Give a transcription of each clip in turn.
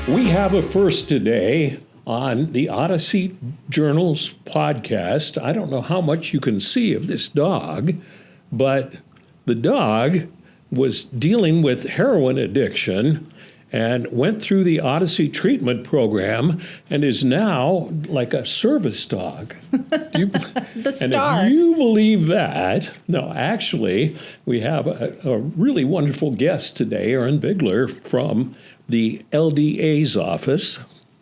We have a first today on the Odyssey Journals podcast. I don't know how much you can see of this dog, but the dog was dealing with heroin addiction and went through the Odyssey treatment program and is now like a service dog. The star. And if you believe that, no, actually, we have a really wonderful guest today, Erin Bigler from the LDA's office.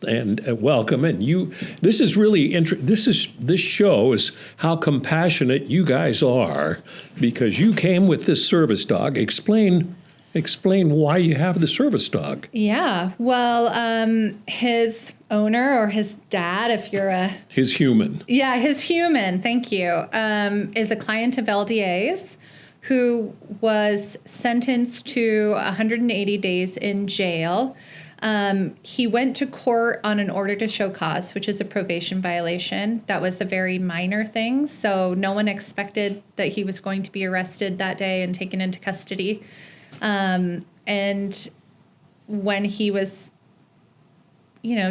And welcome. And this is really this shows how compassionate you guys are, because you came with this service dog. Explain why you have the service dog. Yeah. Well, his owner, or his dad, if you're his human. Yeah, his human. Thank you. Is a client of LDA's who was sentenced to 180 days in jail. He went to court on an order to show cause, which is a probation violation. That was a very minor thing. So no one expected that he was going to be arrested that day and taken into custody. And when he was,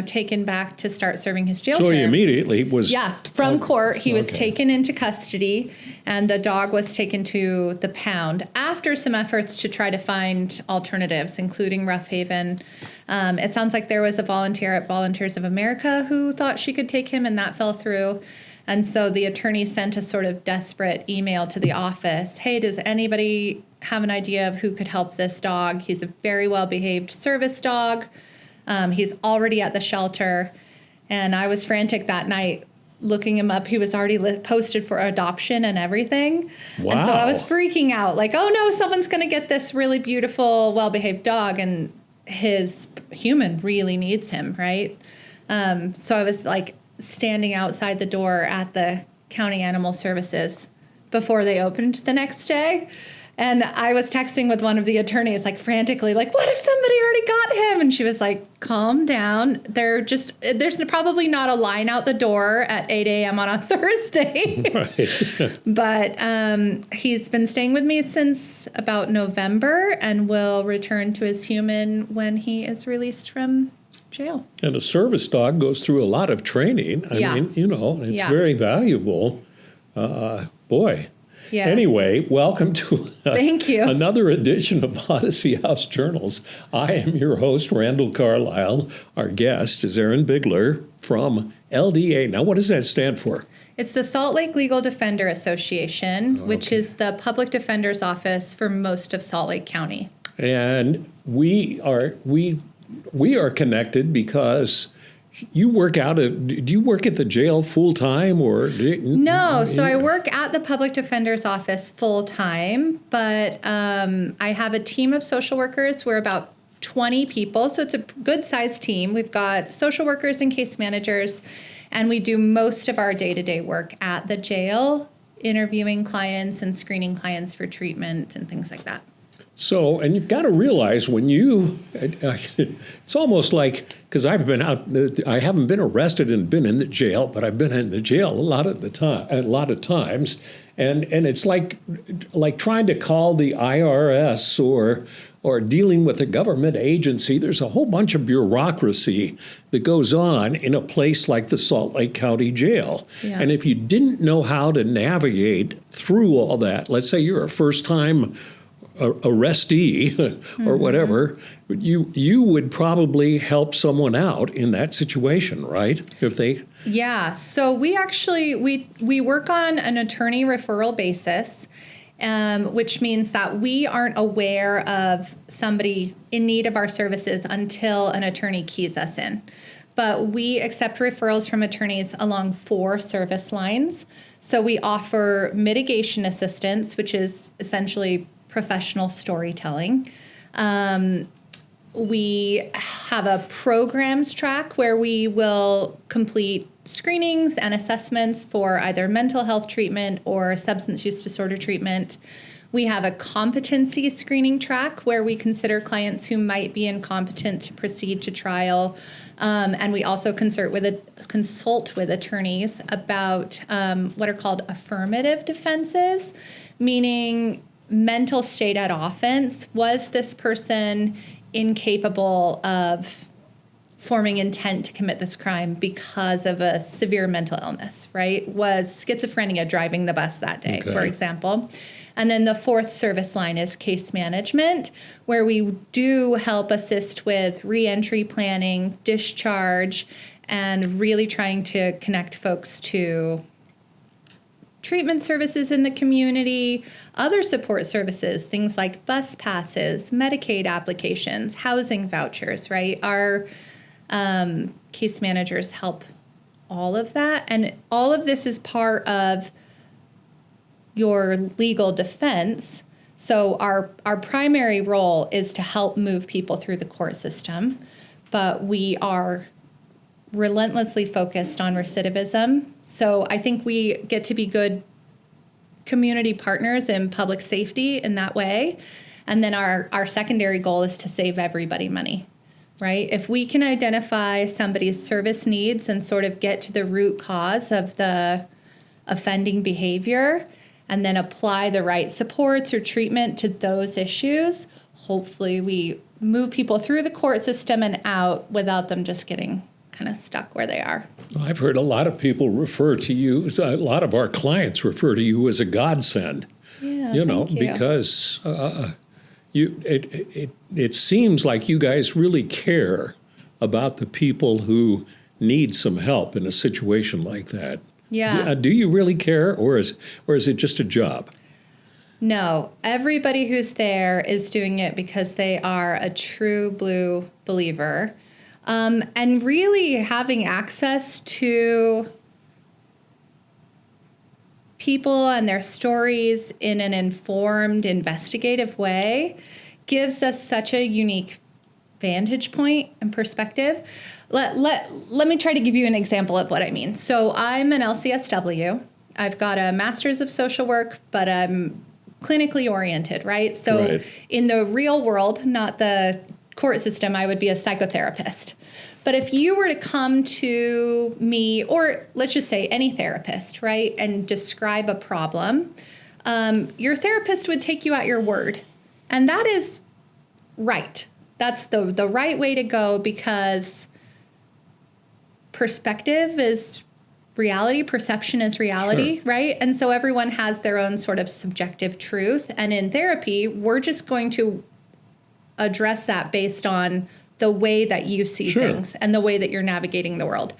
taken back to start serving his jail term. So he immediately was... Yeah, from court, he was taken into custody, and the dog was taken to the pound after some efforts to try to find alternatives, including Rough Haven. It sounds like there was a volunteer at Volunteers of America who thought she could take him, and that fell through. And so the attorney sent a sort of desperate email to the office. Hey, does anybody have an idea of who could help this dog? He's a very well-behaved service dog. He's already at the shelter. And I was frantic that night looking him up. He was already posted for adoption and everything. Wow. And so I was freaking out, like, oh no, someone's going to get this really beautiful, well-behaved dog, and his human really needs him, right? So I was like standing outside the door at the county animal services before they opened the next day. And I was texting with one of the attorneys, like frantically, like, what if somebody already got him? And she was like, calm down. There's probably not a line out the door at 8 a.m. on a Thursday. Right. But he's been staying with me since about November and will return to his human when he is released from jail. And a service dog goes through a lot of training. I mean, it's very valuable. Boy. Yeah. Anyway, welcome to Thank you. Another edition of Odyssey House Journals. I am your host, Randall Carlisle. Our guest is Erin Bigler from LDA. Now, what does that stand for? It's the Salt Lake Legal Defender Association, which is the public defender's office for most of Salt Lake County. And we are connected because you work out do you work at the jail full time or? No, so I work at the public defender's office full time, but I have a team of social workers. We're about 20 people, so it's a good sized team. We've got social workers and case managers, and we do most of our day-to-day work at the jail, interviewing clients and screening clients for treatment and things like that. So, and you've got to realize when it's almost like, because I've been out, I haven't been arrested and been in the jail, but I've been in the jail a lot of times, and it's like trying to call the IRS or dealing with a government agency. There's a whole bunch of bureaucracy that goes on in a place like the Salt Lake County Jail. Yeah. And if you didn't know how to navigate through all that, let's say you're a first-time arrestee or whatever, you would probably help someone out in that situation, right? Yeah. So we actually we work on an attorney referral basis, which means that we aren't aware of somebody in need of our services until an attorney keys us in. But we accept referrals from attorneys along 4 service lines. So we offer mitigation assistance, which is essentially professional storytelling. We have a programs track where we will complete screenings and assessments for either mental health treatment or substance use disorder treatment. We have a competency screening track where we consider clients who might be incompetent to proceed to trial. And we also consult with attorneys about what are called affirmative defenses, meaning mental state at offense. Was this person incapable of forming intent to commit this crime because of a severe mental illness, right? Was schizophrenia driving the bus that day, for example? And then the fourth service line is case management, where we do help assist with reentry planning, discharge, and really trying to connect folks to treatment services in the community, other support services, things like bus passes, Medicaid applications, housing vouchers, right? Our case managers help all of that. And all of this is part of your legal defense. So our primary role is to help move people through the court system, but we are relentlessly focused on recidivism. So I think we get to be good community partners in public safety in that way. And then our secondary goal is to save everybody money. Right? If we can identify somebody's service needs and sort of get to the root cause of the offending behavior and then apply the right supports or treatment to those issues, hopefully we move people through the court system and out without them just getting kind of stuck where they are. Well, I've heard a lot of people refer to you, a lot of our clients refer to you as a godsend. Yeah, thank you. Because it seems like you guys really care about the people who need some help in a situation like that. Yeah. Do you really care, or is it just a job? No, everybody who's there is doing it because they are a true blue believer. And really having access to people and their stories in an informed, investigative way gives us such a unique vantage point and perspective. Let me try to give you an example of what I mean. So I'm an LCSW. I've got a master's of social work, but I'm clinically oriented, right? So in the real world, not the court system, I would be a psychotherapist. But if you were to come to me, or let's just say any therapist, right, and describe a problem, your therapist would take you at your word. And that is right. That's the right way to go, because perspective is reality, perception is reality, right? And so everyone has their own sort of subjective truth. And in therapy, we're just going to address that based on the way that you see things and the way that you're navigating the world.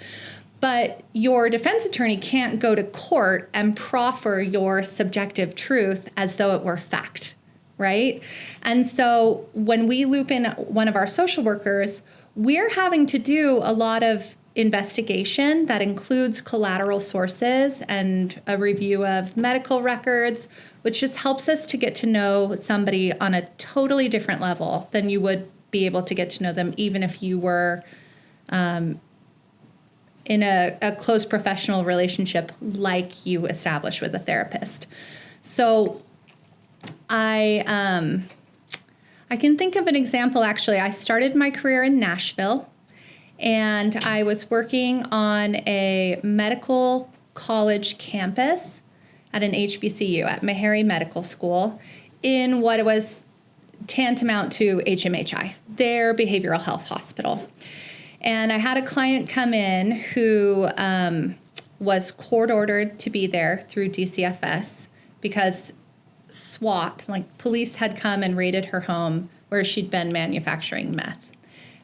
But your defense attorney can't go to court and proffer your subjective truth as though it were fact, right? And so when we loop in one of our social workers, we're having to do a lot of investigation that includes collateral sources and a review of medical records, which just helps us to get to know somebody on a totally different level than you would be able to get to know them even if you were in a close professional relationship like you establish with a therapist. So I can think of an example, actually. I started my career in Nashville, and I was working on a medical college campus at an HBCU, at Meharry Medical School, in what was tantamount to HMHI, their behavioral health hospital. And I had a client come in who was court-ordered to be there through DCFS because SWAT, like police, had come and raided her home where she'd been manufacturing meth.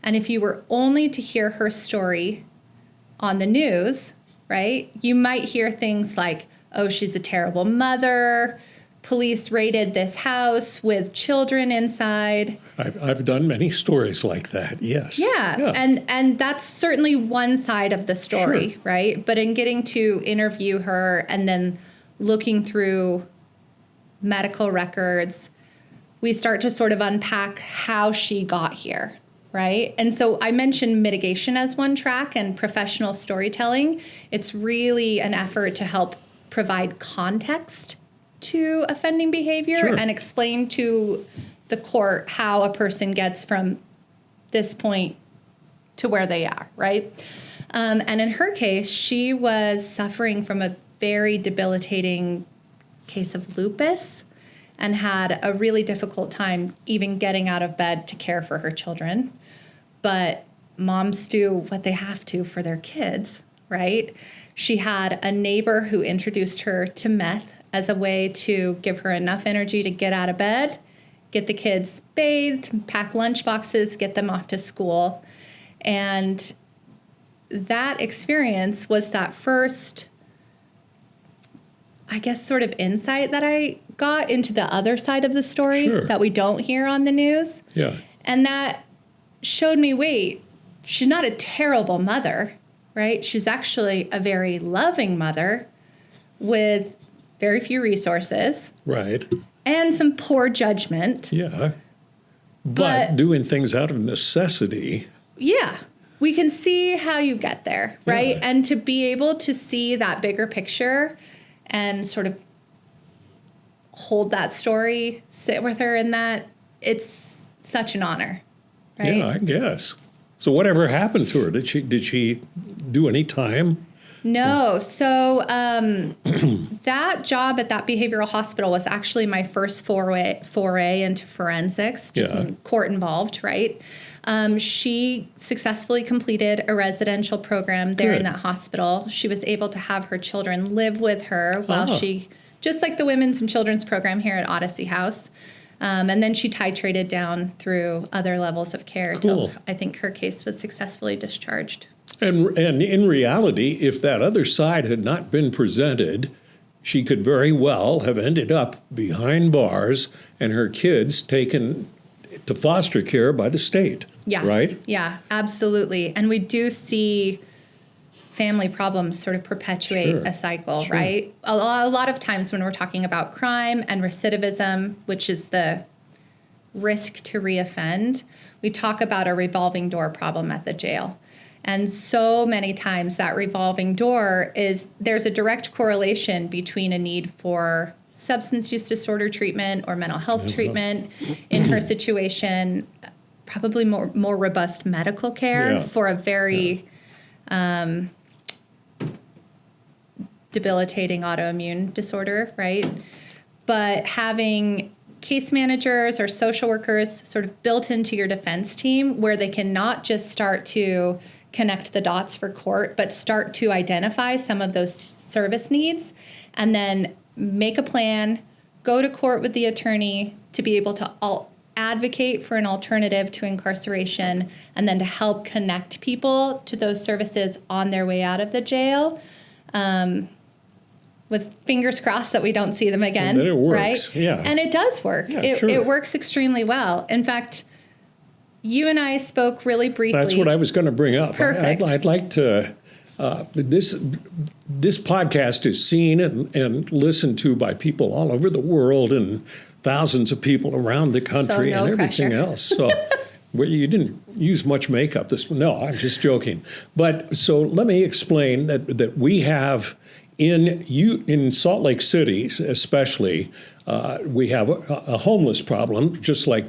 And if you were only to hear her story on the news, right, you might hear things like, oh, she's a terrible mother, police raided this house with children inside. I've done many stories like that, yes. Yeah. And that's certainly one side of the story, right? But in getting to interview her and then looking through medical records, we start to sort of unpack how she got here, right? And so I mentioned mitigation as one track and professional storytelling. It's really an effort to help provide context to offending behavior and explain to the court how a person gets from this point to where they are, right? And in her case, she was suffering from a very debilitating case of lupus. and had a really difficult time even getting out of bed to care for her children. But moms do what they have to for their kids, right? She had a neighbor who introduced her to meth as a way to give her enough energy to get out of bed, get the kids bathed, pack lunch boxes, get them off to school. And that experience was that first, I guess, sort of insight that I got into the other side of the story that we don't hear on the news. Yeah. And that showed me, wait, she's not a terrible mother, right? She's actually a very loving mother with very few resources. Right. And some poor judgment. Yeah. But doing things out of necessity. Yeah. We can see how you get there, right? Yeah. And to be able to see that bigger picture and sort of hold that story, sit with her in that, it's such an honor, right? Yeah, I guess. So whatever happened to her? Did she do any time? No. So that job at that behavioral hospital was actually my first foray into forensics, just court involved, right? She successfully completed a residential program there in that hospital. She was able to have her children live with her while she, just like the women's and children's program here at Odyssey House. And then she titrated down through other levels of care until I think her case was successfully discharged. And in reality, if that other side had not been presented, she could very well have ended up behind bars and her kids taken to foster care by the state. Yeah. Right? Yeah, absolutely. And we do see family problems sort of perpetuate a cycle, right? A lot of times when we're talking about crime and recidivism, which is the risk to reoffend, we talk about a revolving door problem at the jail. And so many times that revolving door is, there's a direct correlation between a need for substance use disorder treatment or mental health treatment. In her situation, probably more robust medical care for a very debilitating autoimmune disorder, right? But having case managers or social workers sort of built into your defense team where they can not just start to connect the dots for court, but start to identify some of those service needs and then make a plan, go to court with the attorney to be able to advocate for an alternative to incarceration, and then to help connect people to those services on their way out of the jail, with fingers crossed that we don't see them again. And then it works, right? yeah. And it does work. Yeah, it works extremely well. In fact, you and I spoke really briefly. That's what I was going to bring up. Perfect. I'd like to. This podcast is seen and listened to by people all over the world and thousands of people around the country and everything else. So well, you didn't use much makeup. No, I'm just joking. But so let me explain that we have in Salt Lake City, especially, we have a homeless problem, just like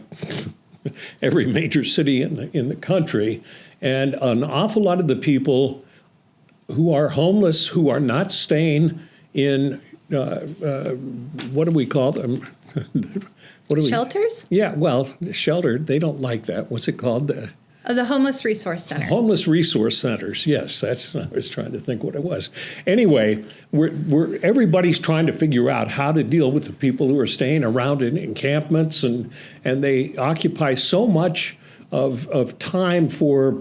every major city in the country, and an awful lot of the people who are homeless, who are not staying in what do we call them? Shelters? Yeah, well, shelter. They don't like that. What's it called? The Homeless Resource Center. Homeless Resource Centers. Yes, I was trying to think what it was. Anyway, everybody's trying to figure out how to deal with the people who are staying around in encampments, and they occupy so much of time for,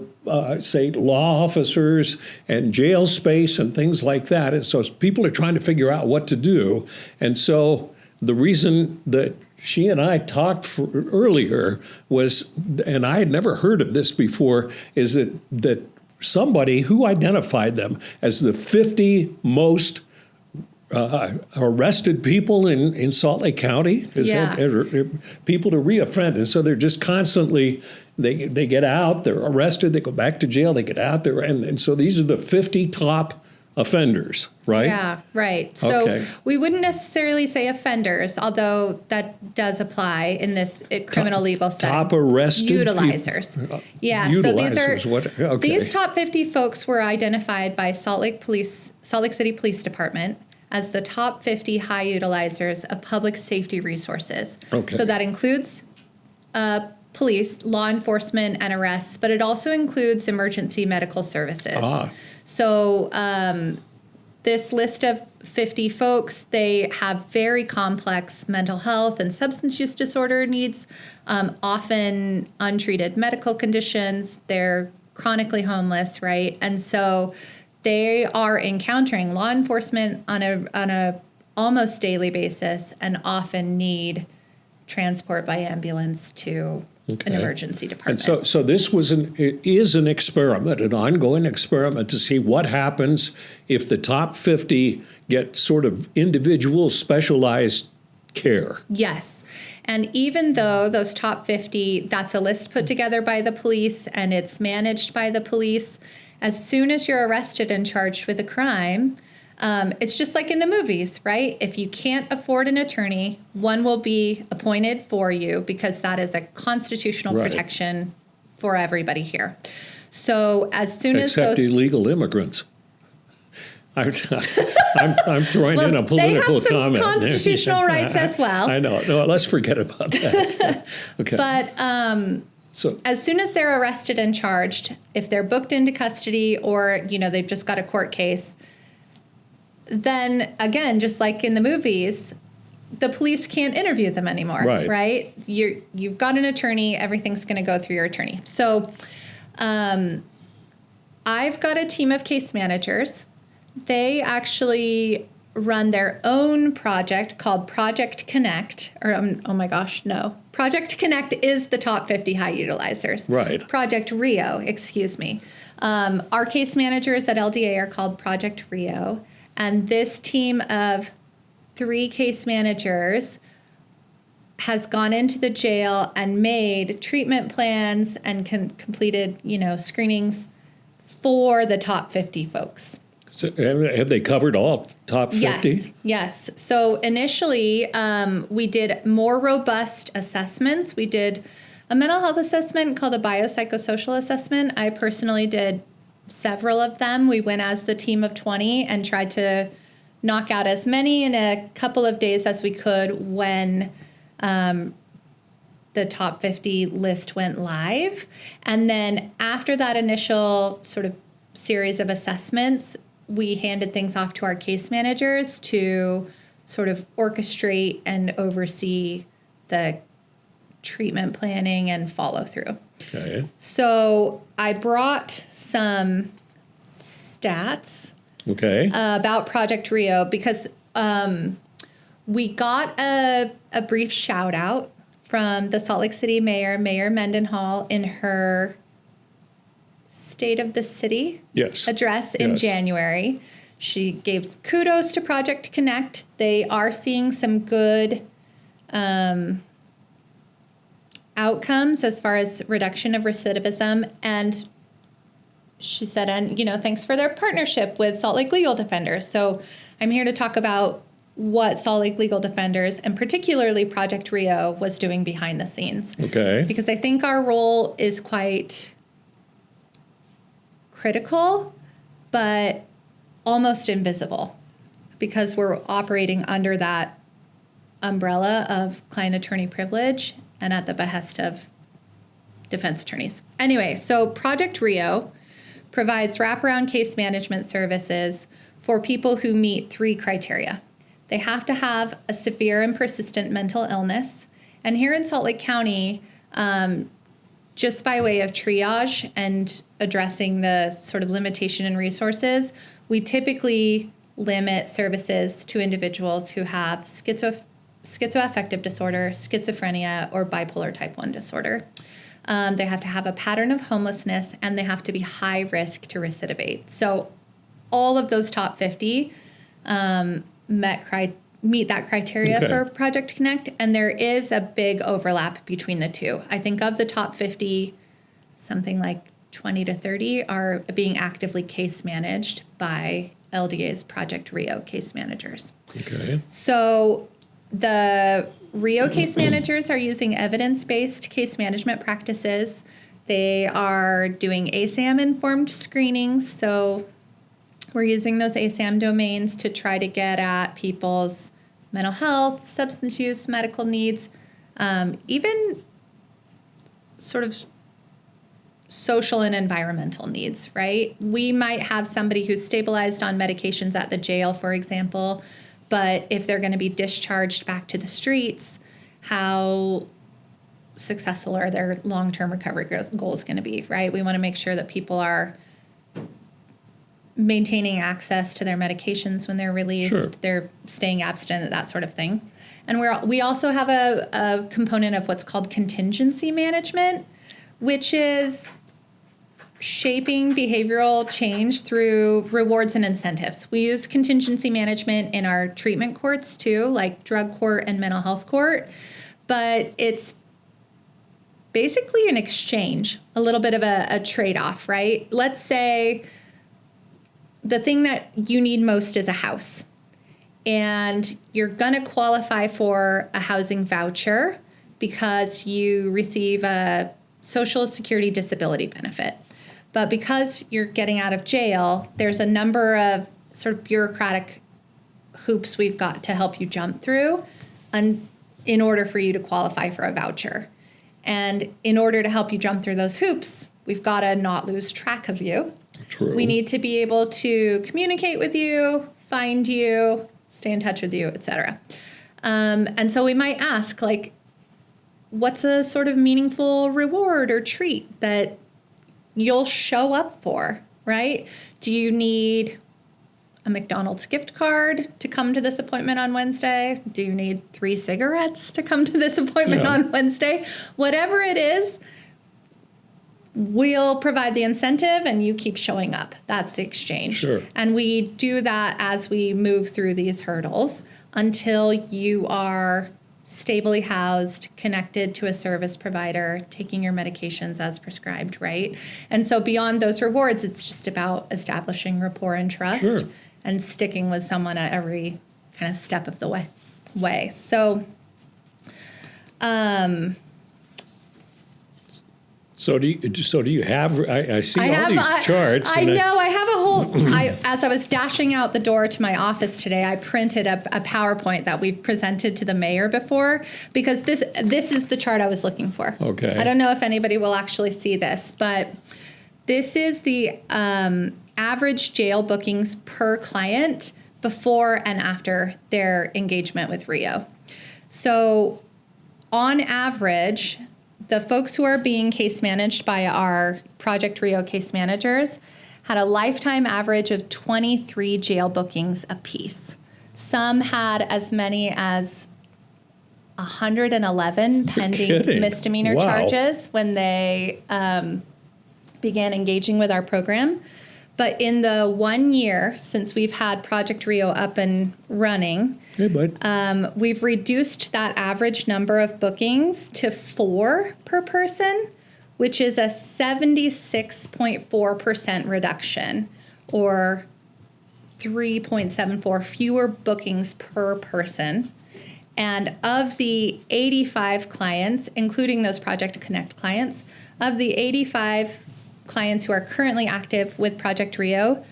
say, law officers and jail space and things like that. And so people are trying to figure out what to do. And so the reason that she and I talked earlier was, and I had never heard of this before, is that somebody who identified them as the 50 most arrested people in Salt Lake County, people to reoffend. And so they're just constantly, they get out, they're arrested, they go back to jail, they get out there. And so these are the 50 top offenders, right? Yeah, right. So we wouldn't necessarily say offenders, although that does apply in this criminal legal setting. Top arrested utilizers. Yeah, utilizers. So these top 50 folks were identified by Salt Lake City Police Department as the top 50 high utilizers of public safety resources. Okay. So that includes police, law enforcement, and arrests, but it also includes emergency medical services. So this list of 50 folks, they have very complex mental health and substance use disorder needs, often untreated medical conditions. They're chronically homeless, right? And so they are encountering law enforcement on a almost daily basis and often need transport by ambulance to an emergency department. And so this is an experiment, an ongoing experiment to see what happens if the top 50 get sort of individual specialized care. Yes. And even though those top 50, that's a list put together by the police and it's managed by the police, as soon as you're arrested and charged with a crime, it's just like in the movies, right? If you can't afford an attorney, one will be appointed for you because that is a constitutional protection for everybody here. So as soon as Except illegal immigrants. I'm throwing in a political they have some comment. Constitutional rights as well. I know. No, let's forget about that. Okay. But so as soon as they're arrested and charged, if they're booked into custody or, they've just got a court case, then again, just like in the movies, the police can't interview them anymore, right? You've got an attorney, everything's going to go through your attorney. So I've got a team of case managers. They actually run their own project called Project Connect, Project Connect is the top 50 high utilizers. Right. Project Rio, excuse me. Our case managers at LDA are called Project Rio. And this team of 3 case managers has gone into the jail and made treatment plans and completed, screenings for the top 50 folks. So have they covered all top 50? Yes. So initially, we did more robust assessments. We did a mental health assessment called a biopsychosocial assessment. I personally did several of them. We went as the team of 20 and tried to knock out as many in a couple of days as we could when the top 50 list went live. And then after that initial sort of series of assessments, we handed things off to our case managers to sort of orchestrate and oversee the treatment planning and follow through. Okay. So I brought some stats about Project Rio because we got a brief shout out from the Salt Lake City Mayor Mendenhall, in her State of the City address in January. She gave kudos to Project Connect. They are seeing some good outcomes as far as reduction of recidivism. And she said, thanks for their partnership with Salt Lake Legal Defenders. So I'm here to talk about what Salt Lake Legal Defenders, and particularly Project Rio, was doing behind the scenes. Okay. Because I think our role is quite critical, but almost invisible, because we're operating under that umbrella of client-attorney privilege and at the behest of defense attorneys. Anyway, so Project Rio provides wraparound case management services for people who meet 3 criteria. They have to have a severe and persistent mental illness. And here in Salt Lake County, just by way of triage and addressing the sort of limitation in resources, we typically limit services to individuals who have schizoaffective disorder, schizophrenia, or bipolar type 1 disorder. They have to have a pattern of homelessness, and they have to be high risk to recidivate. So all of those top 50 meet that criteria for Project Connect, and there is a big overlap between the two. I think of the top 50, something like 20 to 30 are being actively case managed by LDA's Project Rio case managers. Okay. So the Rio case managers are using evidence-based case management practices. They are doing ASAM-informed screenings, so We're using those ASAM domains to try to get at people's mental health, substance use, medical needs, even sort of social and environmental needs, right? We might have somebody who's stabilized on medications at the jail, for example, but if they're going to be discharged back to the streets, how successful are their long-term recovery goals going to be, right? We want to make sure that people are maintaining access to their medications when they're released, Sure. they're staying abstinent, that sort of thing. And we also have a component of what's called contingency management, which is shaping behavioral change through rewards and incentives. We use contingency management in our treatment courts too, like drug court and mental health court, but it's basically an exchange, a little bit of a trade-off, right? Let's say the thing that you need most is a house, and you're going to qualify for a housing voucher because you receive a Social Security disability benefit. But because you're getting out of jail, there's a number of sort of bureaucratic hoops we've got to help you jump through in order for you to qualify for a voucher. And in order to help you jump through those hoops, we've got to not lose track of you. True. We need to be able to communicate with you, find you, stay in touch with you, et cetera. And so we might ask, like, what's a sort of meaningful reward or treat that you'll show up for, right? Do you need a McDonald's gift card to come to this appointment on Wednesday? Do you need 3 cigarettes to come to this appointment on Wednesday? Whatever it is, we'll provide the incentive and you keep showing up. That's the exchange. Sure. And we do that as we move through these hurdles until you are stably housed, connected to a service provider, taking your medications as prescribed, right? And so beyond those rewards, it's just about establishing rapport and trust. Sure. And sticking with someone at every kind of step of the way. So, So do you have? I see all these charts. I know. I have a whole. As I was dashing out the door to my office today, I printed a PowerPoint that we've presented to the mayor before, because this is the chart I was looking for. Okay. I don't know if anybody will actually see this, but this is the average jail bookings per client before and after their engagement with Rio. So on average, the folks who are being case managed by our Project Rio case managers had a lifetime average of 23 jail bookings apiece. Some had as many as 111 pending misdemeanor charges when they began engaging with our program. But in the 1 year since we've had Project Rio up and running, we've reduced that average number of bookings to 4 per person, which is a 76.4% reduction, or 3.74 fewer bookings per person. And of the 85 clients, including those Project Connect clients, of the 85 clients who are currently active with Project Rio,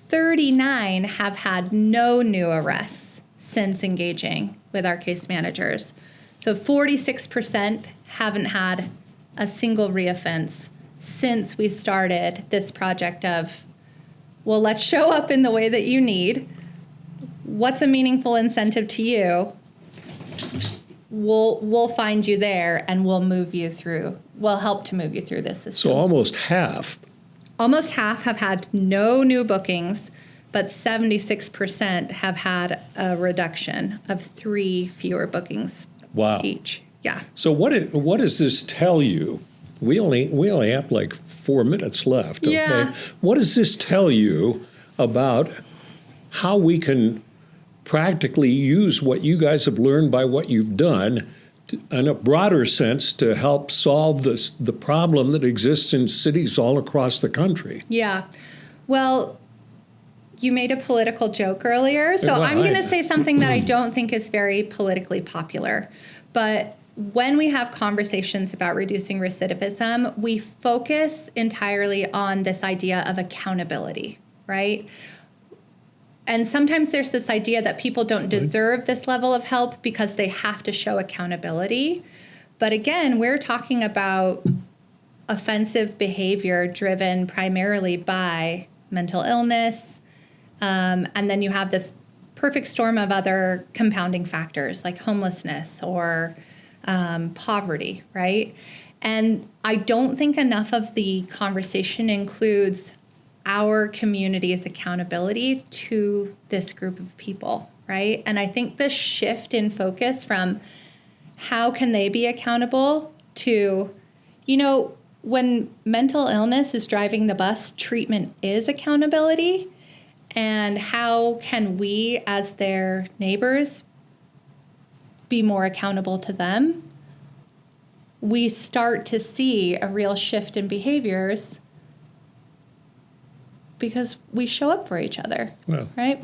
39 have had no new arrests since engaging with our case managers. So 46% haven't had a single reoffense since we started this project of, well, let's show up in the way that you need. What's a meaningful incentive to you? We'll find you there and we'll move you through. We'll help to move you through this system. So almost half. Almost half have had no new bookings, but 76% have had a reduction of 3 fewer bookings each. Yeah. So what does this tell you? We only have like 4 minutes left. Okay. Yeah. What does this tell you about how we can practically use what you guys have learned by what you've done in a broader sense to help solve the problem that exists in cities all across the country? Yeah. Well, you made a political joke earlier, so I'm going to say something that I don't think is very politically popular. But when we have conversations about reducing recidivism, we focus entirely on this idea of accountability, right? And sometimes there's this idea that people don't deserve this level of help because they have to show accountability. But again, we're talking about offensive behavior driven primarily by mental illness. And then you have this perfect storm of other compounding factors like homelessness or poverty, right? And I don't think enough of the conversation includes our community's accountability to this group of people, right? And I think the shift in focus from how can they be accountable to, when mental illness is driving the bus, treatment is accountability. And how can we, as their neighbors, be more accountable to them? We start to see a real shift in behaviors because we show up for each other, right?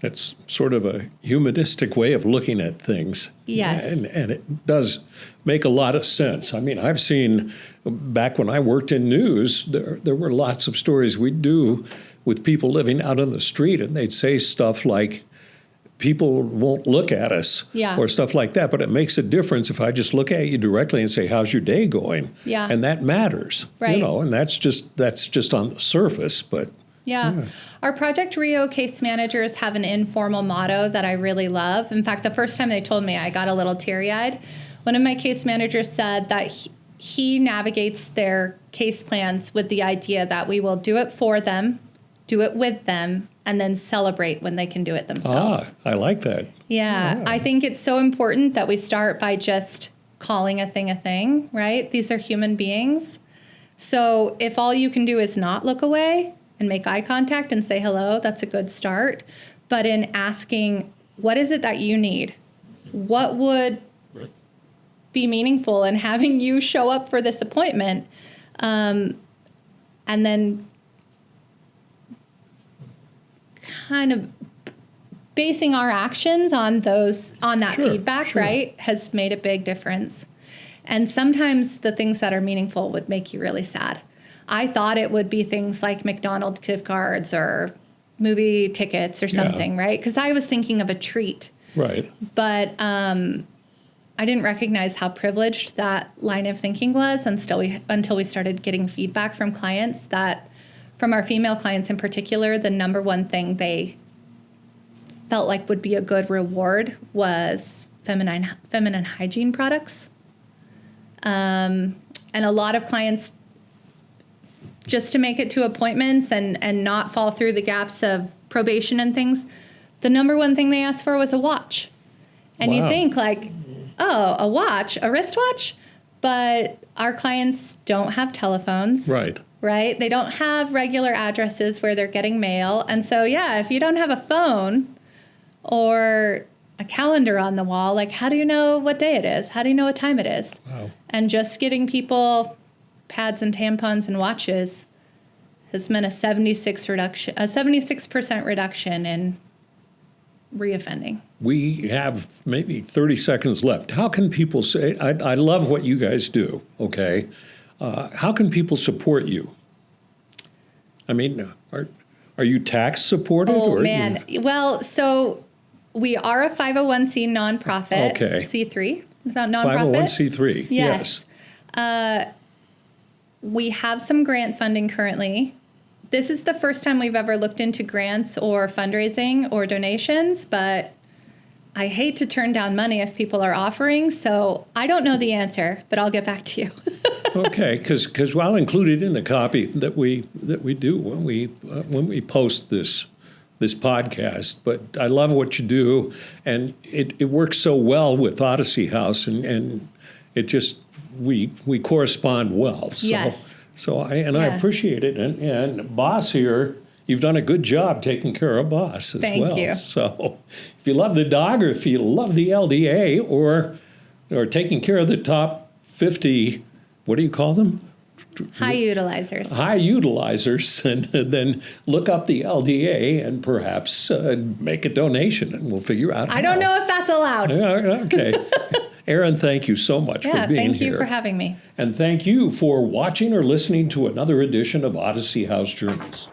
It's sort of a humanistic way of looking at things. Yes. And it does make a lot of sense. I mean, I've seen, back when I worked in news, there were lots of stories we'd do with people living out on the street, and they'd say stuff like, people won't look at us, or stuff like that. But it makes a difference if I just look at you directly and say, how's your day going? Yeah. And that matters, right. And that's just on the surface, but. Yeah. Our Project Rio case managers have an informal motto that I really love. In fact, the first time they told me, I got a little teary-eyed. One of my case managers said that he navigates their case plans with the idea that we will do it for them, do it with them, and then celebrate when they can do it themselves. I like that. Yeah. I think it's so important that we start by just calling a thing, right? These are human beings. So if all you can do is not look away and make eye contact and say hello, that's a good start. But in asking, what is it that you need? What would be meaningful in having you show up for this appointment? And then kind of basing our actions on that feedback, right, has made a big difference. And sometimes the things that are meaningful would make you really sad. I thought it would be things like McDonald's gift cards or movie tickets or something, right? Because I was thinking of a treat. Right. But I didn't recognize how privileged that line of thinking was until we started getting feedback from clients that, from our female clients in particular, the number one thing they felt like would be a good reward was feminine hygiene products. And a lot of clients, just to make it to appointments and not fall through the gaps of probation and things, the number one thing they asked for was a watch. And you think like, oh, a watch, a wristwatch? But our clients don't have telephones. Right. Right? They don't have regular addresses where they're getting mail. And so, if you don't have a phone or a calendar on the wall, like, how do you know what day it is? How do you know what time it is? Wow. And just getting people pads and tampons and watches has meant a 76% reduction in reoffending. We have maybe 30 seconds left. How can people say, I love what you guys do, okay? How can people support you? I mean, are you tax supported? Oh, man. Well, so we are a 501c nonprofit, C3, nonprofit. 501c3, yes. We have some grant funding currently. This is the first time we've ever looked into grants or fundraising or donations, but I hate to turn down money if people are offering, so I don't know the answer, but I'll get back to you. Okay, because I'll include it in the copy that we do when we post this podcast. But I love what you do, and it works so well with Odyssey House, and it just we correspond well. So, yes. So I appreciate it, and Boss here, you've done a good job taking care of Boss as well. Thank you. So if you love the dog, or if you love the LDA, or taking care of the top 50, what do you call them? High utilizers. High utilizers, and then look up the LDA and perhaps make a donation, and we'll figure out how. I don't know if that's allowed. Okay. Erin, thank you so much for being here. Thank you for having me. And thank you for watching or listening to another edition of Odyssey House Journals.